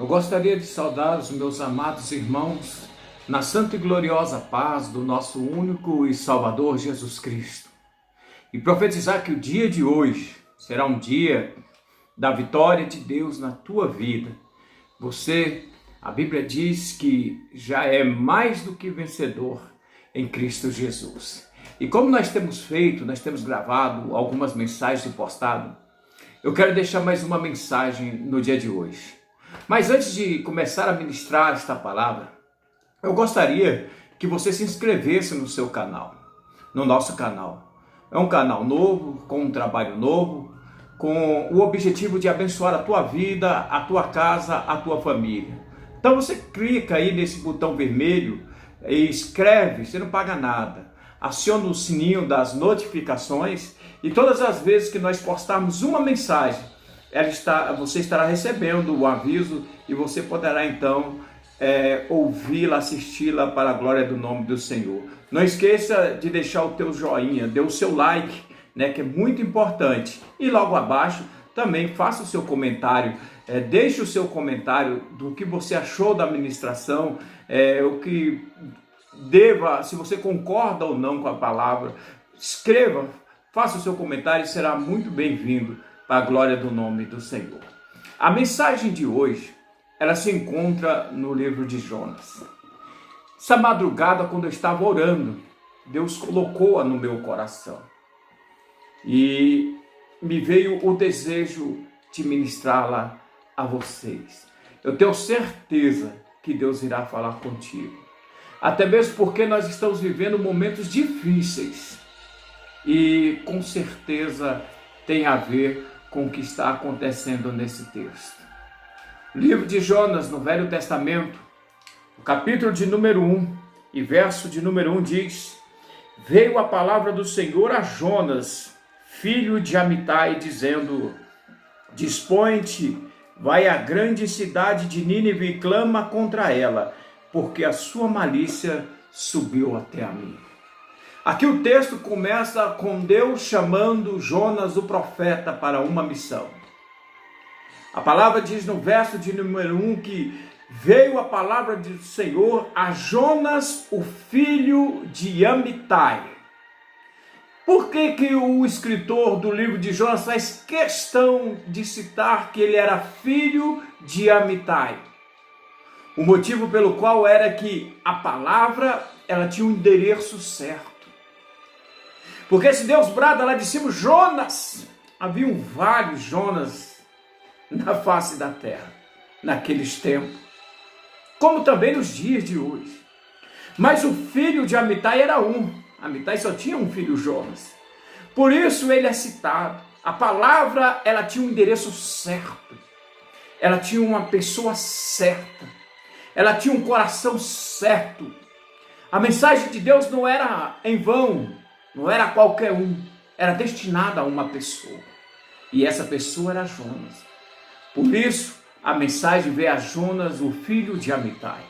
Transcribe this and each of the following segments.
Eu gostaria de saudar os meus amados irmãos na santa e gloriosa paz do nosso único e Salvador Jesus Cristo e profetizar que o dia de hoje será um dia da vitória de Deus na tua vida. A Bíblia diz que já é mais do que vencedor em Cristo Jesus. E como nós temos gravado algumas mensagens e postado, eu quero deixar mais uma mensagem no dia de hoje. Mas antes de começar a ministrar esta palavra, eu gostaria que você se inscrevesse no seu canal, no nosso canal. É um canal novo, com um trabalho novo, com o objetivo de abençoar a tua vida, a tua casa, a tua família. Então você clica aí nesse botão vermelho e inscreve, você não paga nada. Aciona o sininho das notificações e todas as vezes que nós postarmos uma mensagem, você estará recebendo o aviso e você poderá então ouvi-la, assisti-la para a glória do nome do Senhor. Não esqueça de deixar o teu joinha, dê o seu like, que é muito importante. E logo abaixo também faça o seu comentário, deixe o seu comentário do que você achou da ministração, se você concorda ou não com a palavra. Escreva, faça o seu comentário e será muito bem-vindo para a glória do nome do Senhor. A mensagem de hoje, ela se encontra no livro de Jonas. Essa madrugada, quando eu estava orando, Deus colocou-a no meu coração. E me veio o desejo de ministrá-la a vocês. Eu tenho certeza que Deus irá falar contigo. Até mesmo porque nós estamos vivendo momentos difíceis. E com certeza tem a ver com o que está acontecendo nesse texto. O livro de Jonas, no Velho Testamento, o capítulo de número 1 e verso de número 1 diz: Veio a palavra do Senhor a Jonas, filho de Amitai, dizendo: Dispõe-te, vai à grande cidade de Nínive e clama contra ela, porque a sua malícia subiu até a mim. Aqui o texto começa com Deus chamando Jonas, o profeta, para uma missão. A palavra diz no verso de número 1 que veio a palavra do Senhor a Jonas, o filho de Amitai. Por que o escritor do livro de Jonas faz questão de citar que ele era filho de Amitai? O motivo pelo qual era que a palavra ela tinha um endereço certo. Porque se Deus brada lá de cima, Jonas, haviam vários Jonas na face da terra, naqueles tempos, como também nos dias de hoje. Mas o filho de Amitai era um. Amitai só tinha um filho, Jonas. Por isso ele é citado. A palavra, ela tinha um endereço certo. Ela tinha uma pessoa certa. Ela tinha um coração certo. A mensagem de Deus não era em vão. Não era qualquer um, era destinada a uma pessoa. E essa pessoa era Jonas. Por isso, a mensagem veio a Jonas, o filho de Amitai,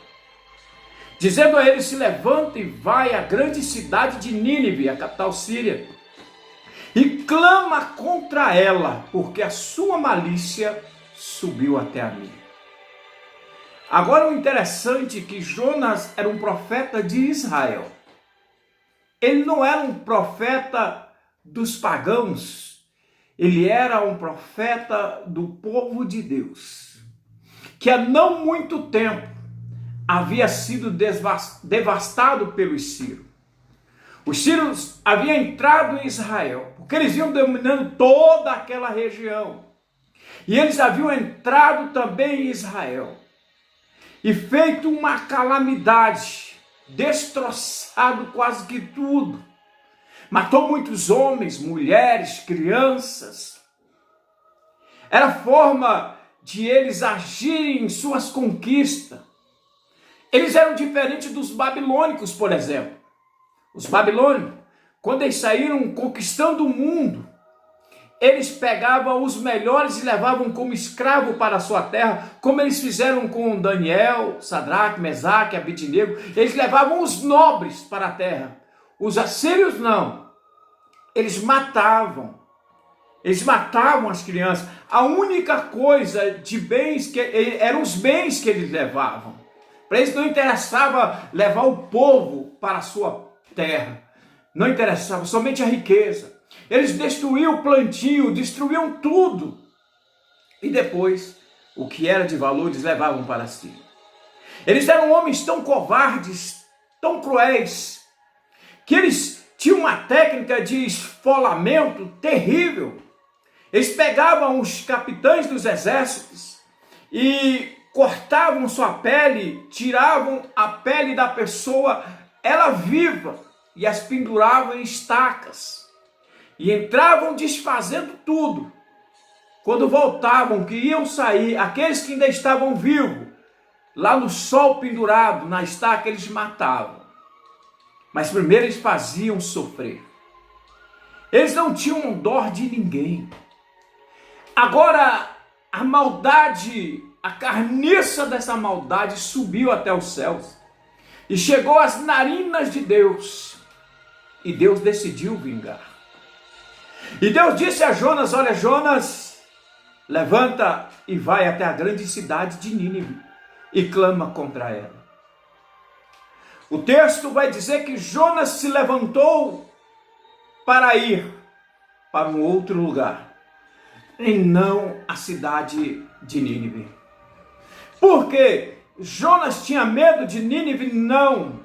dizendo a ele: se levanta e vai à grande cidade de Nínive, a capital síria, e clama contra ela, porque a sua malícia subiu até a mim. Agora o interessante é que Jonas era um profeta de Israel. Ele não era um profeta dos pagãos, ele era um profeta do povo de Deus, que há não muito tempo havia sido devastado pelos sírios. Os sírios haviam entrado em Israel, porque eles iam dominando toda aquela região. E eles haviam entrado também em Israel e feito uma calamidade, destroçado quase que tudo. Matou muitos homens, mulheres, crianças. Era a forma de eles agirem em suas conquistas. Eles eram diferentes dos babilônicos, por exemplo. Os babilônicos, quando eles saíram conquistando o mundo, eles pegavam os melhores e levavam como escravo para a sua terra, como eles fizeram com Daniel, Sadraque, Mesaque, Abednego. Eles levavam os nobres para a terra. Os assírios não. Eles matavam. Eles matavam as crianças. A única coisa de bens eram os bens que eles levavam. Para eles não interessava levar o povo para a sua terra. Não interessava, somente a riqueza. Eles destruíam o plantio, destruíam tudo. E depois, o que era de valor, eles levavam para si. Eles eram homens tão covardes, tão cruéis, que eles tinham uma técnica de esfolamento terrível. Eles pegavam os capitães dos exércitos e cortavam sua pele, tiravam a pele da pessoa, ela viva, e as penduravam em estacas. E entravam desfazendo tudo. Quando voltavam, que iam sair, aqueles que ainda estavam vivos, lá no sol pendurado, na estaca, eles matavam. Mas primeiro eles faziam sofrer. Eles não tinham dó de ninguém. Agora, a maldade, a carniça dessa maldade subiu até os céus e chegou às narinas de Deus. E Deus decidiu vingar. E Deus disse a Jonas: olha, Jonas, levanta e vai até a grande cidade de Nínive e clama contra ela. O texto vai dizer que Jonas se levantou para ir para um outro lugar, e não a cidade de Nínive. Por quê? Jonas tinha medo de Nínive? Não.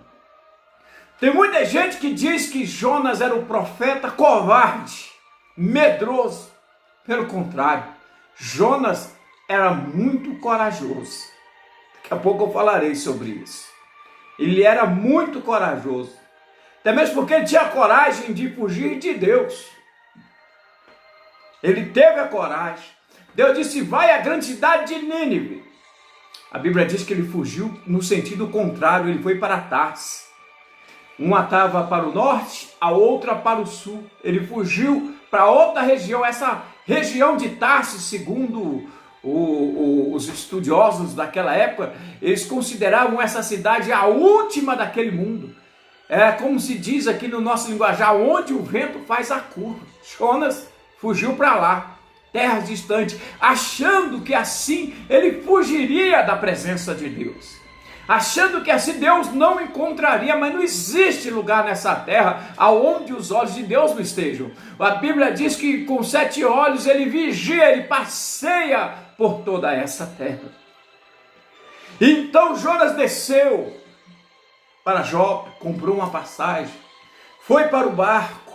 Tem muita gente que diz que Jonas era um profeta covarde, medroso. Pelo contrário, Jonas era muito corajoso. Daqui a pouco eu falarei sobre isso. Ele era muito corajoso. Até mesmo porque ele tinha coragem de fugir de Deus. Ele teve a coragem. Deus disse: vai à grande cidade de Nínive. A Bíblia diz que ele fugiu no sentido contrário. Ele foi para Tarsis. Uma estava para o norte, a outra para o sul. Ele fugiu para outra região. Essa região de Tarsis, segundo os estudiosos daquela época, eles consideravam essa cidade a última daquele mundo. É como se diz aqui no nosso linguajar, onde o vento faz a curva. Jonas fugiu para lá, terras distantes, achando que assim ele fugiria da presença de Deus. Achando que assim Deus não encontraria, mas não existe lugar nessa terra aonde os olhos de Deus não estejam. A Bíblia diz que com 7 olhos ele vigia, ele passeia por toda essa terra. Então Jonas desceu para Jope, comprou uma passagem, foi para o barco,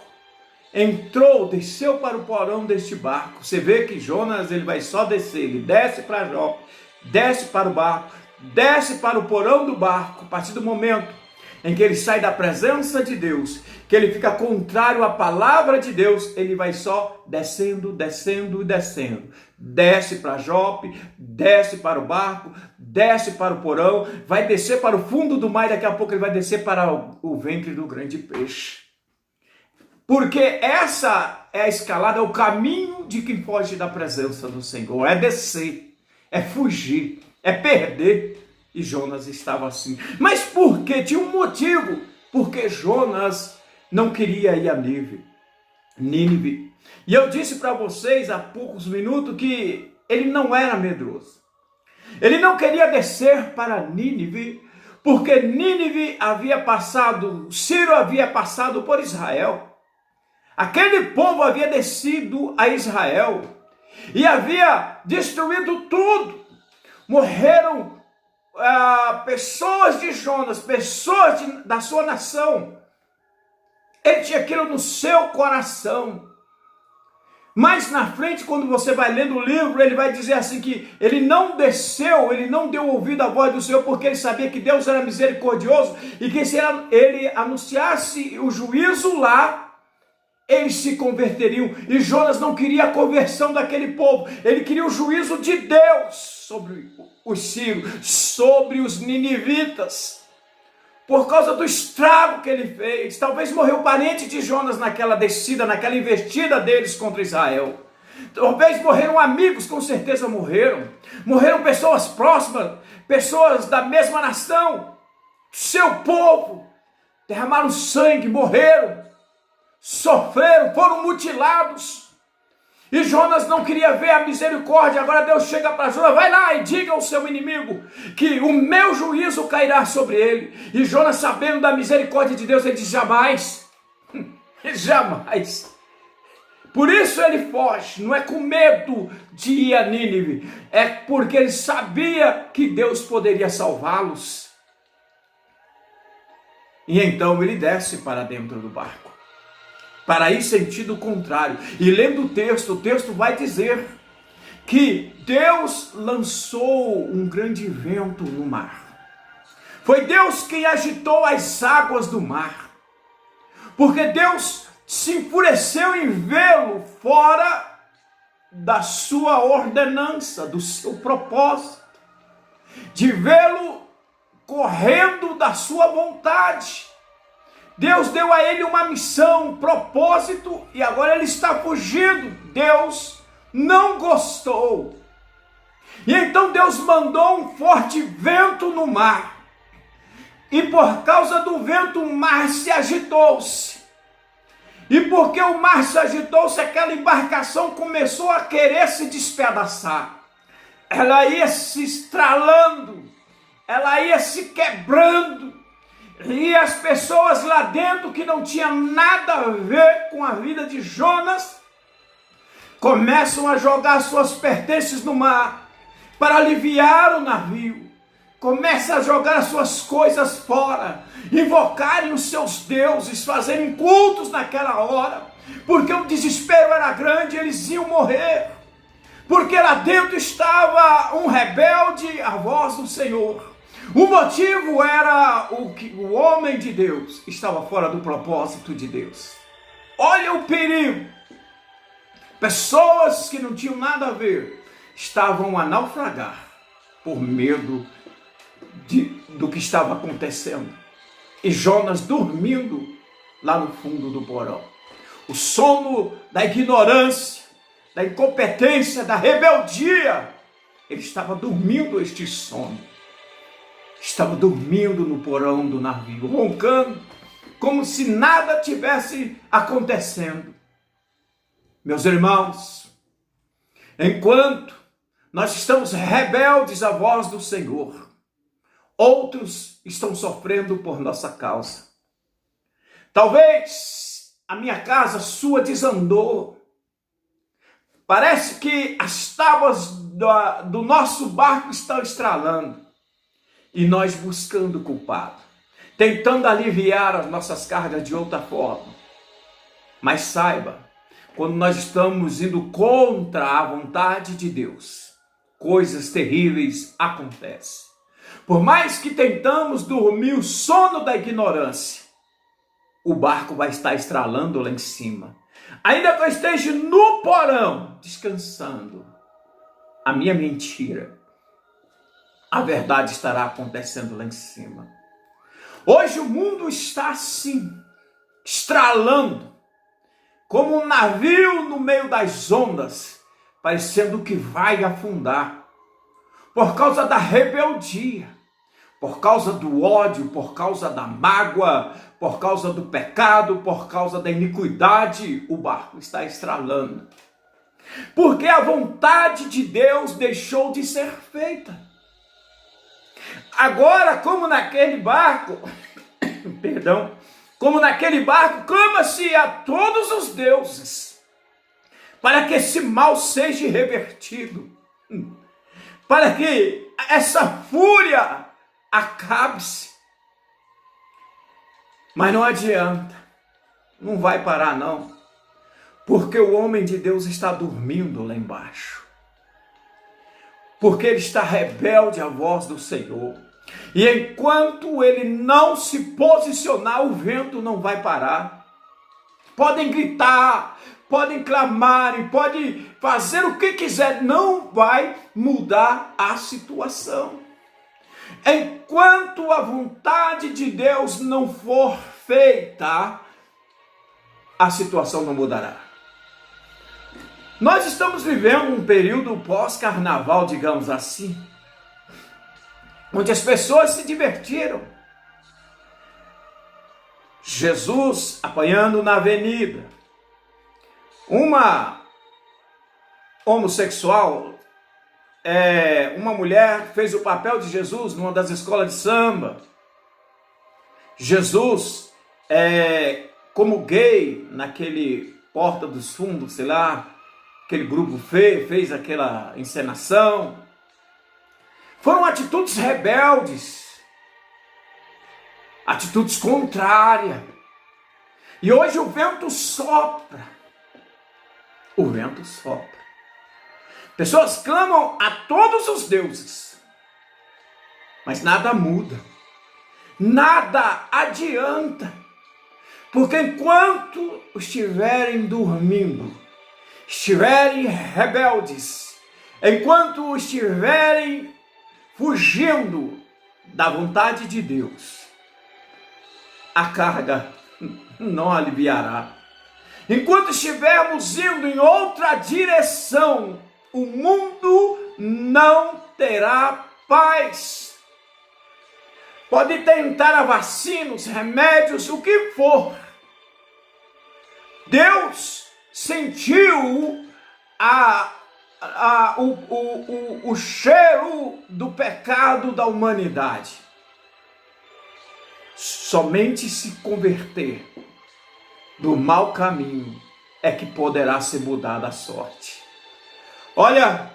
entrou, desceu para o porão deste barco. Você vê que Jonas ele vai só descer, ele desce para Jope, desce para o barco, desce para o porão do barco. A partir do momento em que ele sai da presença de Deus, que ele fica contrário à palavra de Deus, ele vai só descendo, descendo e descendo. Desce para Jope, desce para o barco, desce para o porão, vai descer para o fundo do mar e daqui a pouco ele vai descer para o ventre do grande peixe. Porque essa é a escalada, é o caminho de quem foge da presença do Senhor. É descer, é fugir, é perder. E Jonas estava assim. Mas por quê? Tinha um motivo. Porque Jonas não queria ir a Nínive. E eu disse para vocês há poucos minutos que ele não era medroso. Ele não queria descer para Nínive, porque Nínive havia passado, Ciro havia passado por Israel. Aquele povo havia descido a Israel e havia destruído tudo. Morreram pessoas de Jonas, pessoas da sua nação. Ele tinha aquilo no seu coração. Mais na frente, quando você vai lendo o livro, ele vai dizer assim que ele não desceu, ele não deu ouvido à voz do Senhor, porque ele sabia que Deus era misericordioso e que se ele anunciasse o juízo lá, eles se converteriam. E Jonas não queria a conversão daquele povo, ele queria o juízo de Deus sobre os sírios, sobre os ninivitas, por causa do estrago que ele fez. Talvez morreu parente de Jonas naquela descida, naquela investida deles contra Israel. Talvez morreram amigos, com certeza morreram. Morreram pessoas próximas, pessoas da mesma nação, seu povo, derramaram sangue, morreram, sofreram, foram mutilados. E Jonas não queria ver a misericórdia. Agora Deus chega para Jonas: vai lá e diga ao seu inimigo que o meu juízo cairá sobre ele. E Jonas, sabendo da misericórdia de Deus, ele diz: jamais, jamais. Por isso ele foge, não é com medo de ir a Nínive, é porque ele sabia que Deus poderia salvá-los. E então ele desce para dentro do barco, para ir sentido contrário. E lendo o texto vai dizer que Deus lançou um grande vento no mar. Foi Deus quem agitou as águas do mar, porque Deus se enfureceu em vê-lo fora da sua ordenança, do seu propósito, de vê-lo correndo da sua vontade. Deus deu a ele uma missão, um propósito, e agora ele está fugindo. Deus não gostou. E então Deus mandou um forte vento no mar. E por causa do vento o mar se agitou-se. E porque o mar se agitou-se, aquela embarcação começou a querer se despedaçar. Ela ia se estralando, ela ia se quebrando. E as pessoas lá dentro, que não tinham nada a ver com a vida de Jonas, começam a jogar suas pertences no mar para aliviar o navio. Começam a jogar as suas coisas fora, invocarem os seus deuses, fazerem cultos naquela hora, porque o desespero era grande, eles iam morrer, porque lá dentro estava um rebelde à voz do Senhor. O motivo era que o homem de Deus estava fora do propósito de Deus. Olha o perigo. Pessoas que não tinham nada a ver estavam a naufragar por medo do que estava acontecendo. E Jonas dormindo lá no fundo do porão. O sono da ignorância, da incompetência, da rebeldia. Ele estava dormindo este sono. Estava dormindo no porão do navio, roncando, como se nada tivesse acontecendo. Meus irmãos, enquanto nós estamos rebeldes à voz do Senhor, outros estão sofrendo por nossa causa. Talvez a minha casa, a sua, desandou. Parece que as tábuas do nosso barco estão estralando. E nós buscando o culpado, tentando aliviar as nossas cargas de outra forma. Mas saiba, quando nós estamos indo contra a vontade de Deus, coisas terríveis acontecem. Por mais que tentamos dormir o sono da ignorância, o barco vai estar estralando lá em cima. Ainda que eu esteja no porão, descansando, a minha mentira, a verdade estará acontecendo lá em cima. Hoje o mundo está assim, estralando, como um navio no meio das ondas, parecendo que vai afundar, por causa da rebeldia, por causa do ódio, por causa da mágoa, por causa do pecado, por causa da iniquidade, o barco está estralando. Porque a vontade de Deus deixou de ser feita. Agora, como naquele barco, clama-se a todos os deuses, para que esse mal seja revertido, para que essa fúria acabe-se. Mas não adianta, não vai parar não, porque o homem de Deus está dormindo lá embaixo. Porque ele está rebelde à voz do Senhor. E enquanto ele não se posicionar, o vento não vai parar. Podem gritar, podem clamar, e podem fazer o que quiser, não vai mudar a situação. Enquanto a vontade de Deus não for feita, a situação não mudará. Nós estamos vivendo um período pós-carnaval, digamos assim, onde as pessoas se divertiram. Jesus apanhando na avenida, uma homossexual, uma mulher fez o papel de Jesus numa das escolas de samba. Jesus, como gay, naquele Porta dos Fundos, sei lá, aquele grupo fez aquela encenação. Foram atitudes rebeldes, atitudes contrárias. E hoje o vento sopra. O vento sopra. Pessoas clamam a todos os deuses, mas nada muda. Nada adianta. Porque enquanto estiverem dormindo, estiverem rebeldes, enquanto estiverem fugindo da vontade de Deus, a carga não aliviará. Enquanto estivermos indo em outra direção, o mundo não terá paz. Pode tentar a vacina, os remédios, o que for. Deus sentiu o cheiro do pecado da humanidade. Somente se converter do mau caminho é que poderá ser mudada a sorte. Olha,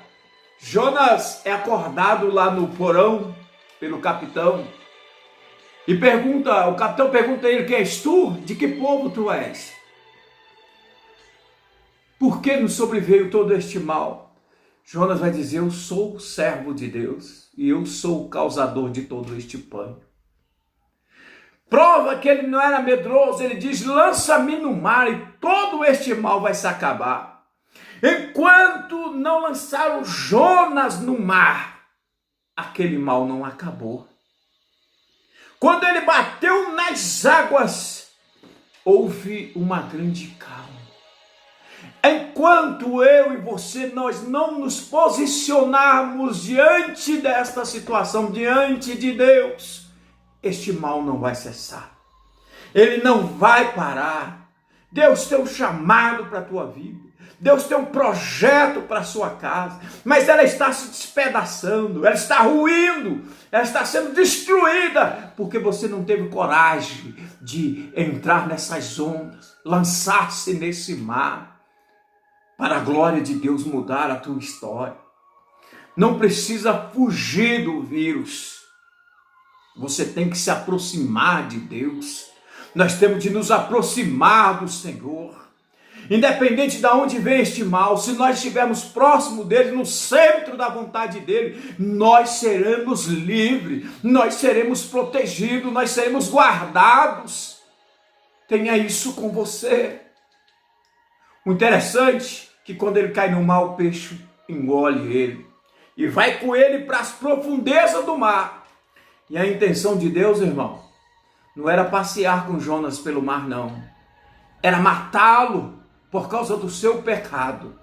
Jonas é acordado lá no porão pelo capitão e o capitão pergunta a ele: quem és tu? De que povo tu és? Por que nos sobreveio todo este mal? Jonas vai dizer: eu sou o servo de Deus e eu sou o causador de todo este pânico. Prova que ele não era medroso, ele diz: lança-me no mar e todo este mal vai se acabar. Enquanto não lançaram Jonas no mar, aquele mal não acabou. Quando ele bateu nas águas, houve uma grande calma. Enquanto eu e você, nós não nos posicionarmos diante desta situação, diante de Deus, este mal não vai cessar. Ele não vai parar. Deus tem um chamado para a tua vida. Deus tem um projeto para a sua casa, mas ela está se despedaçando, ela está ruindo, ela está sendo destruída, porque você não teve coragem de entrar nessas ondas, lançar-se nesse mar, para a glória de Deus mudar a tua história. Não precisa fugir do vírus, você tem que se aproximar de Deus, nós temos de nos aproximar do Senhor. Independente de onde vem este mal, se nós estivermos próximo dele, no centro da vontade dele, nós seremos livres, nós seremos protegidos, nós seremos guardados. Tenha isso com você. O interessante é que quando ele cai no mar, o peixe engole ele e vai com ele para as profundezas do mar. E a intenção de Deus, irmão, não era passear com Jonas pelo mar, não. Era matá-lo por causa do seu pecado.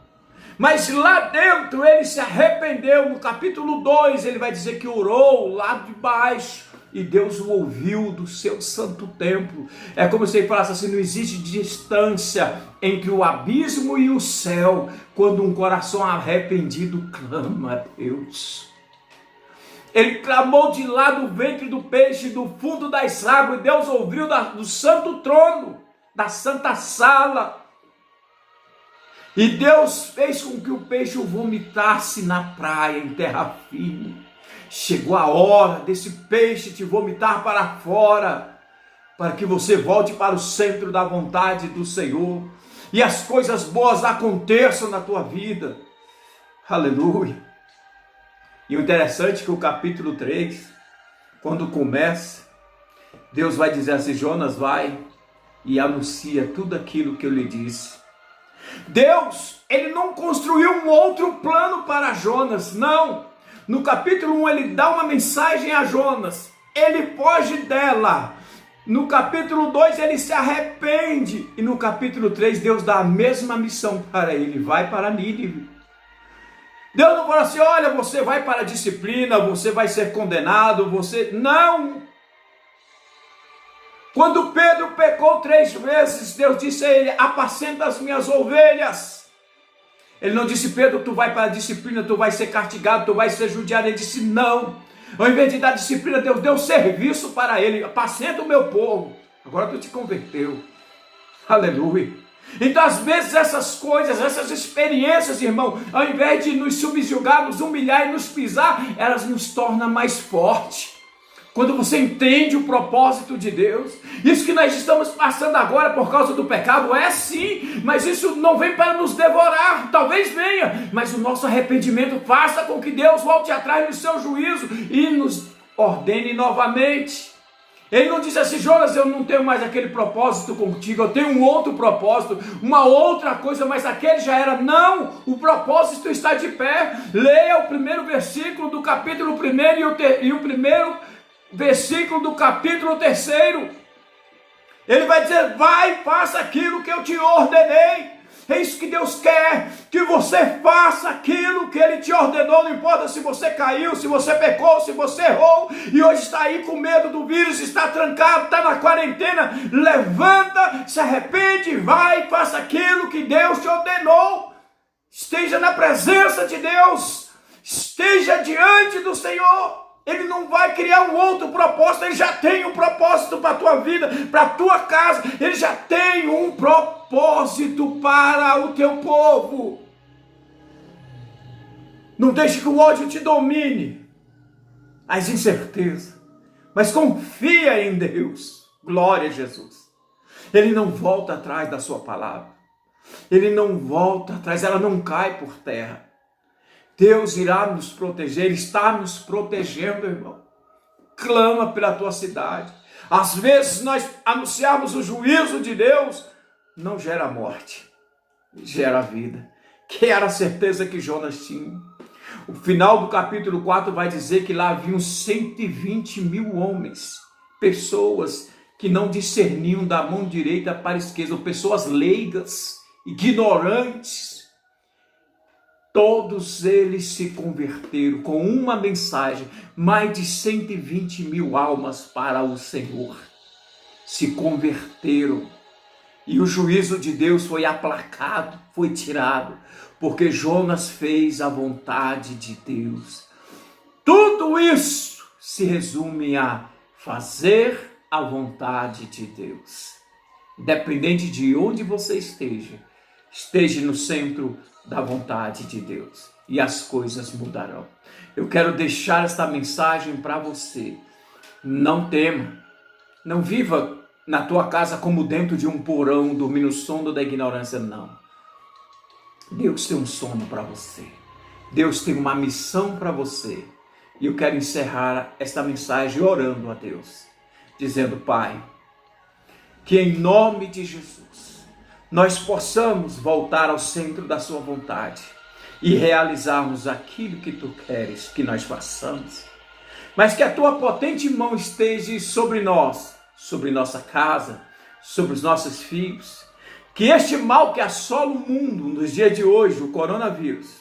Mas lá dentro ele se arrependeu. No capítulo 2 ele vai dizer que orou lá de baixo e Deus o ouviu do seu santo templo. É como se ele falasse assim: não existe distância entre o abismo e o céu quando um coração arrependido clama a Deus. Ele clamou de lá do ventre do peixe, do fundo das águas, e Deus ouviu do santo trono, da santa sala. E Deus fez com que o peixe o vomitasse na praia, em terra firme. Chegou a hora desse peixe te vomitar para fora, para que você volte para o centro da vontade do Senhor, e as coisas boas aconteçam na tua vida. Aleluia. E o interessante é que o capítulo 3, quando começa, Deus vai dizer assim: Jonas, vai e anuncia tudo aquilo que eu lhe disse. Deus, ele não construiu um outro plano para Jonas, não. No capítulo 1 ele dá uma mensagem a Jonas, ele foge dela. No capítulo 2 ele se arrepende, e no capítulo 3 Deus dá a mesma missão para ele: vai para Nínive. Deus não fala assim: olha, você vai para a disciplina, você vai ser condenado, não. Quando Pedro pecou 3 vezes, Deus disse a ele: apacenta as minhas ovelhas. Ele não disse, Pedro, tu vai para a disciplina, tu vai ser castigado, tu vai ser judiado. Ele disse, não. Ao invés de dar disciplina, Deus deu serviço para ele. Apacenta o meu povo. Agora tu te converteu. Aleluia. Então, às vezes, essas coisas, essas experiências, irmão, ao invés de nos subjugar, nos humilhar e nos pisar, elas nos tornam mais fortes. Quando você entende o propósito de Deus, isso que nós estamos passando agora por causa do pecado, é sim, mas isso não vem para nos devorar, talvez venha, mas o nosso arrependimento faça com que Deus volte atrás no seu juízo e nos ordene novamente. Ele não disse assim, Jonas, eu não tenho mais aquele propósito contigo, eu tenho um outro propósito, uma outra coisa, mas aquele já era. Não, o propósito está de pé. Leia o primeiro versículo do capítulo 1 e o primeiro versículo do capítulo 3. Ele vai dizer, vai, faça aquilo que eu te ordenei. É isso que Deus quer, que você faça aquilo que Ele te ordenou, não importa se você caiu, se você pecou, se você errou, e hoje está aí com medo do vírus, está trancado, está na quarentena, levanta, se arrepende, vai, faça aquilo que Deus te ordenou, esteja na presença de Deus, esteja diante do Senhor. Ele não vai criar um outro propósito, Ele já tem um propósito para a tua vida, para a tua casa, Ele já tem um propósito para o teu povo. Não deixe que o ódio te domine, as incertezas, mas confia em Deus. Glória a Jesus. Ele não volta atrás da sua palavra, Ele não volta atrás, ela não cai por terra. Deus irá nos proteger, Ele está nos protegendo, irmão. Clama pela tua cidade. Às vezes nós anunciarmos o juízo de Deus, não gera morte, gera vida, que era a certeza que Jonas tinha. O final do capítulo 4 vai dizer que lá haviam 120 mil homens, pessoas que não discerniam da mão direita para a esquerda, pessoas leigas, ignorantes. Todos eles se converteram com uma mensagem, mais de 120 mil almas para o Senhor se converteram. E o juízo de Deus foi aplacado, foi tirado, porque Jonas fez a vontade de Deus. Tudo isso se resume a fazer a vontade de Deus. Independente de onde você esteja, esteja no centro da vontade de Deus e as coisas mudarão. Eu quero deixar esta mensagem para você. Não tema, não viva na tua casa como dentro de um porão, dormindo no sono da ignorância, não. Deus tem um sono para você. Deus tem uma missão para você. E eu quero encerrar esta mensagem orando a Deus, dizendo, Pai, que em nome de Jesus, nós possamos voltar ao centro da sua vontade e realizarmos aquilo que tu queres que nós façamos, mas que a tua potente mão esteja sobre nós, sobre nossa casa, sobre os nossos filhos, que este mal que assola o mundo nos dias de hoje, o coronavírus,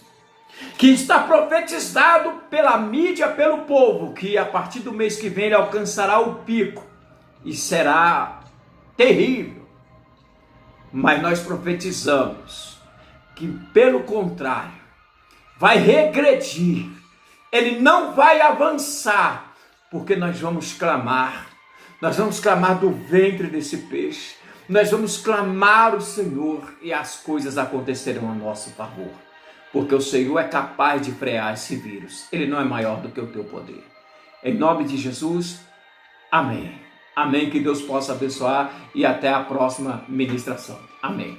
que está profetizado pela mídia, pelo povo, que a partir do mês que vem ele alcançará o pico e será terrível. Mas nós profetizamos que, pelo contrário, vai regredir, ele não vai avançar, porque nós vamos clamar do ventre desse peixe, nós vamos clamar o Senhor e as coisas acontecerão a nosso favor, porque o Senhor é capaz de frear esse vírus, ele não é maior do que o teu poder. Em nome de Jesus, amém. Amém, que Deus possa abençoar e até a próxima ministração. Amém.